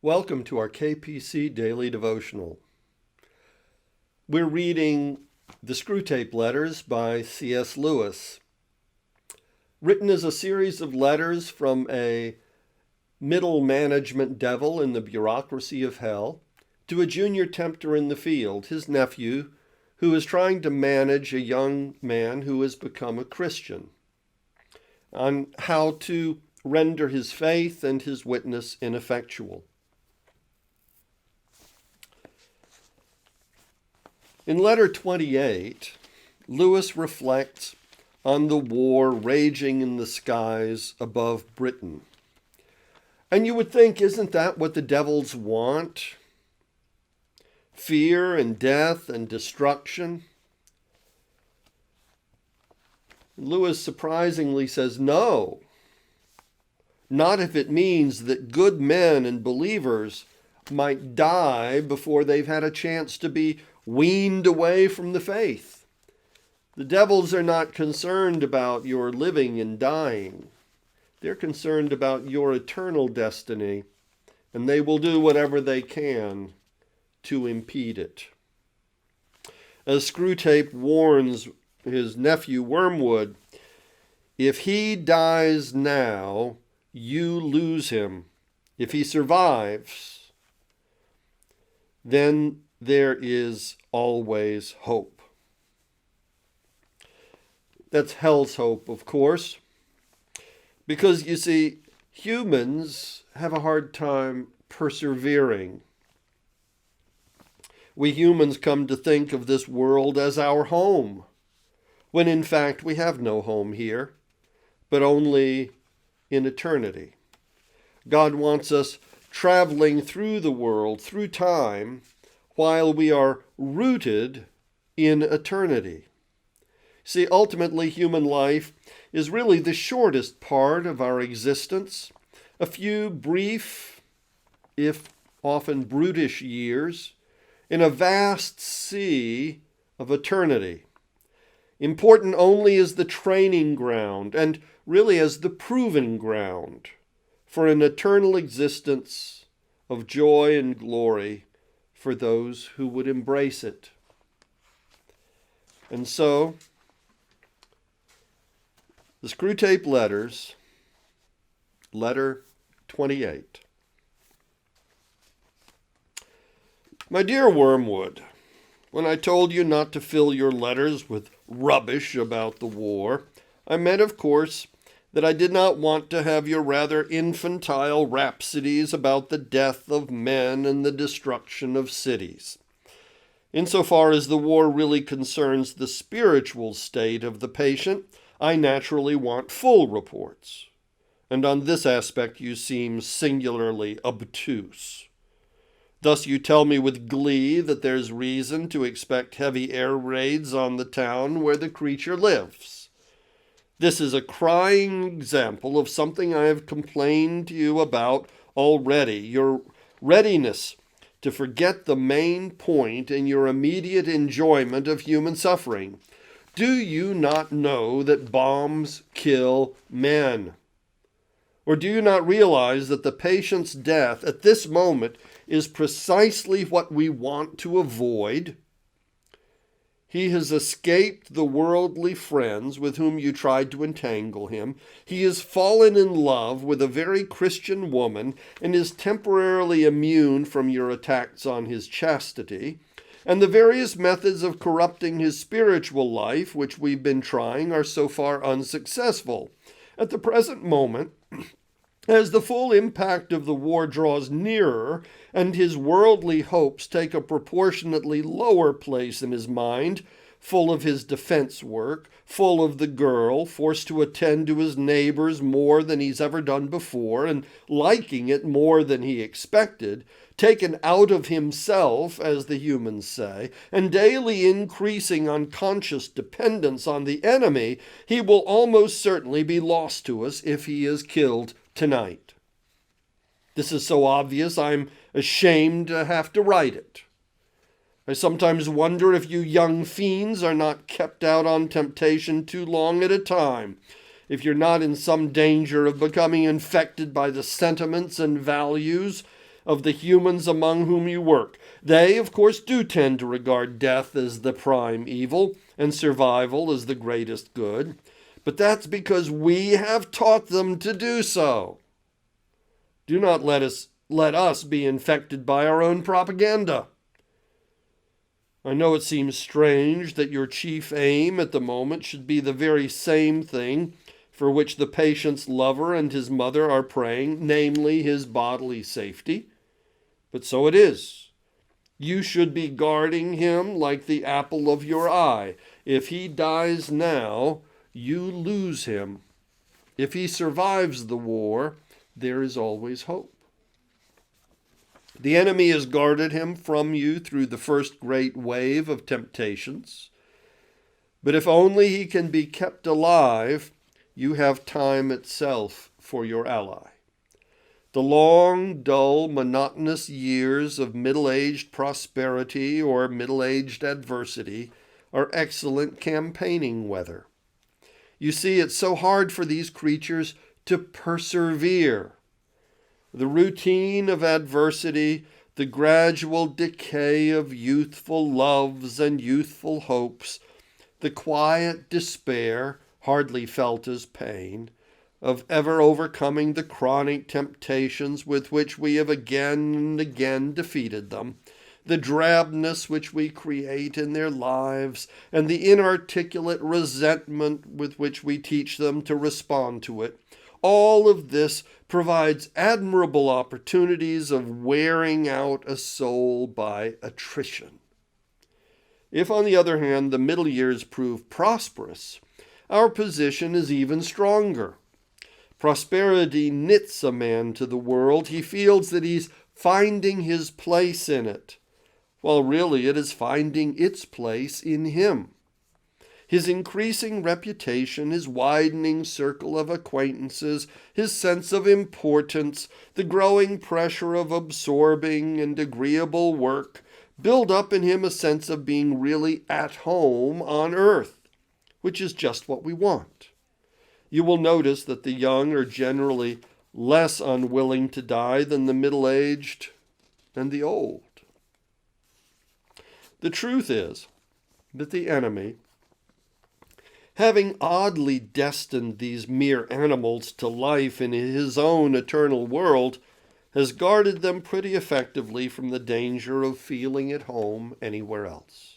Welcome to our KPC Daily Devotional. We're reading the Screwtape Letters by C.S. Lewis, written as a series of letters from a middle management devil in the bureaucracy of hell to a junior tempter in the field, his nephew, who is trying to manage a young man who has become a Christian, on how to render his faith and his witness ineffectual. In letter 28, Lewis reflects on the war raging in the skies above Britain. And you would think, isn't that what the devils want? Fear and death and destruction. Lewis surprisingly says, no, not if it means that good men and believers might die before they've had a chance to be weaned away from the faith. The devils are not concerned about your living and dying. They're concerned about your eternal destiny, and they will do whatever they can to impede it. As Screwtape warns his nephew Wormwood, if he dies now, you lose him. If he survives, then there is always hope. That's hell's hope, of course, because you see, humans have a hard time persevering. We humans come to think of this world as our home, when in fact we have no home here, but only in eternity. God wants us traveling through the world, through time, while we are rooted in eternity. See, ultimately, human life is really the shortest part of our existence. A few brief, if often brutish years, in a vast sea of eternity. Important only as the training ground, and really as the proving ground, for an eternal existence of joy and glory for those who would embrace it. And so, the Screwtape Letters, letter 28. My dear Wormwood, when I told you not to fill your letters with rubbish about the war, I meant, of course, that I did not want to have your rather infantile rhapsodies about the death of men and the destruction of cities. Insofar as the war really concerns the spiritual state of the patient, I naturally want full reports. And on this aspect you seem singularly obtuse. Thus you tell me with glee that there's reason to expect heavy air raids on the town where the creature lives. This is a crying example of something I have complained to you about already, your readiness to forget the main point in your immediate enjoyment of human suffering. Do you not know that bombs kill men? Or do you not realize that the patient's death at this moment is precisely what we want to avoid? He has escaped the worldly friends with whom you tried to entangle him. He has fallen in love with a very Christian woman and is temporarily immune from your attacks on his chastity. And the various methods of corrupting his spiritual life, which we've been trying, are so far unsuccessful. At the present moment, as the full impact of the war draws nearer and his worldly hopes take a proportionately lower place in his mind, full of his defense work, full of the girl, forced to attend to his neighbors more than he's ever done before, and liking it more than he expected, taken out of himself, as the humans say, and daily increasing unconscious dependence on the enemy, he will almost certainly be lost to us if he is killed tonight. This is so obvious I'm ashamed to have to write it. I sometimes wonder if you young fiends are not kept out on temptation too long at a time, if you're not in some danger of becoming infected by the sentiments and values of the humans among whom you work. They, of course, do tend to regard death as the prime evil and survival as the greatest good. But that's because we have taught them to do so. Do not let us be infected by our own propaganda. I know it seems strange that your chief aim at the moment should be the very same thing for which the patient's lover and his mother are praying, namely his bodily safety. But so it is. You should be guarding him like the apple of your eye. If he dies now, you lose him. If he survives the war, there is always hope. The enemy has guarded him from you through the first great wave of temptations. But if only he can be kept alive, you have time itself for your ally. The long, dull, monotonous years of middle-aged prosperity or middle-aged adversity are excellent campaigning weather. You see, it's so hard for these creatures to persevere. The routine of adversity, the gradual decay of youthful loves and youthful hopes, the quiet despair, hardly felt as pain, of ever overcoming the chronic temptations with which we have again and again defeated them, the drabness which we create in their lives, and the inarticulate resentment with which we teach them to respond to it. All of this provides admirable opportunities of wearing out a soul by attrition. If, on the other hand, the middle years prove prosperous, our position is even stronger. Prosperity knits a man to the world. He feels that he's finding his place in it, while really it is finding its place in him. His increasing reputation, his widening circle of acquaintances, his sense of importance, the growing pressure of absorbing and agreeable work build up in him a sense of being really at home on earth, which is just what we want. You will notice that the young are generally less unwilling to die than the middle-aged and the old. The truth is that the enemy, having oddly destined these mere animals to life in his own eternal world, has guarded them pretty effectively from the danger of feeling at home anywhere else.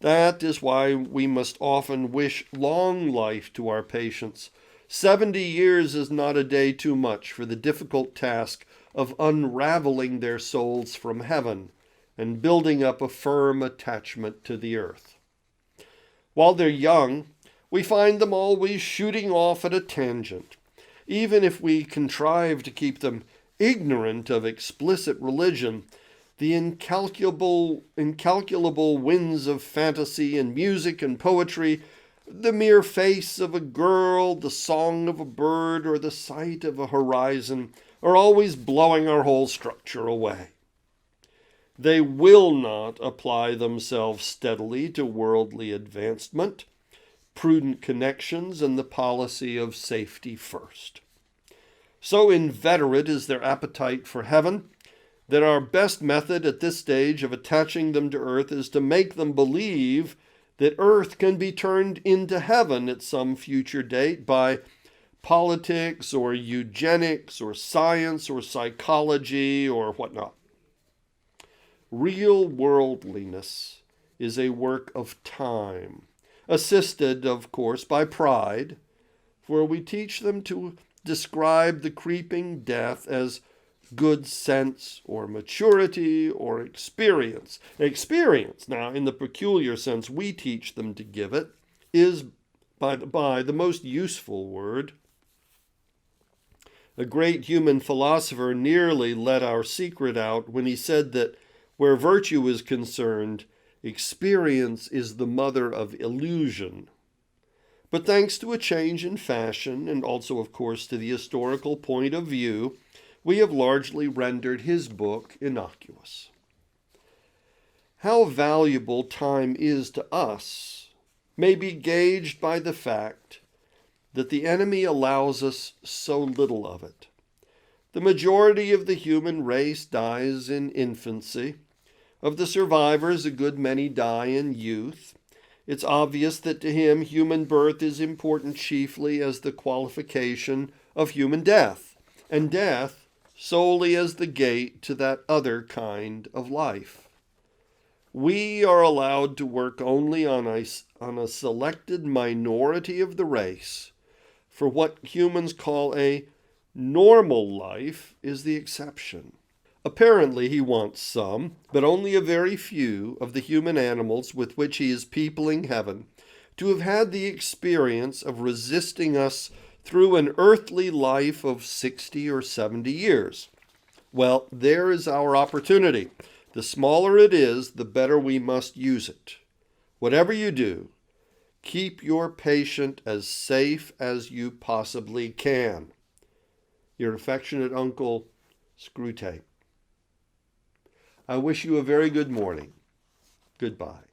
That is why we must often wish long life to our patients. 70 years is not a day too much for the difficult task of unraveling their souls from heaven and building up a firm attachment to the earth. While they're young, we find them always shooting off at a tangent. Even if we contrive to keep them ignorant of explicit religion, the incalculable winds of fantasy and music and poetry, the mere face of a girl, the song of a bird, or the sight of a horizon are always blowing our whole structure away. They will not apply themselves steadily to worldly advancement, prudent connections, and the policy of safety first. So inveterate is their appetite for heaven that our best method at this stage of attaching them to earth is to make them believe that earth can be turned into heaven at some future date by politics or eugenics or science or psychology or whatnot. Real worldliness is a work of time, assisted, of course, by pride, for we teach them to describe the creeping death as good sense or maturity or experience. Experience, now, in the peculiar sense we teach them to give it, is, by the most useful word. A great human philosopher nearly let our secret out when he said that where virtue is concerned, experience is the mother of illusion. But thanks to a change in fashion, and also, of course, to the historical point of view, we have largely rendered his book innocuous. How valuable time is to us may be gauged by the fact that the enemy allows us so little of it. The majority of the human race dies in infancy. Of the survivors, a good many die in youth. It's obvious that to him human birth is important chiefly as the qualification of human death, and death solely as the gate to that other kind of life. We are allowed to work only on a selected minority of the race, for what humans call a normal life is the exception. Apparently he wants some, but only a very few, of the human animals with which he is peopling heaven to have had the experience of resisting us through an earthly life of 60 or 70 years. Well, there is our opportunity. The smaller it is, the better we must use it. Whatever you do, keep your patient as safe as you possibly can. Your affectionate uncle, Screwtape. I wish you a very good morning. Goodbye.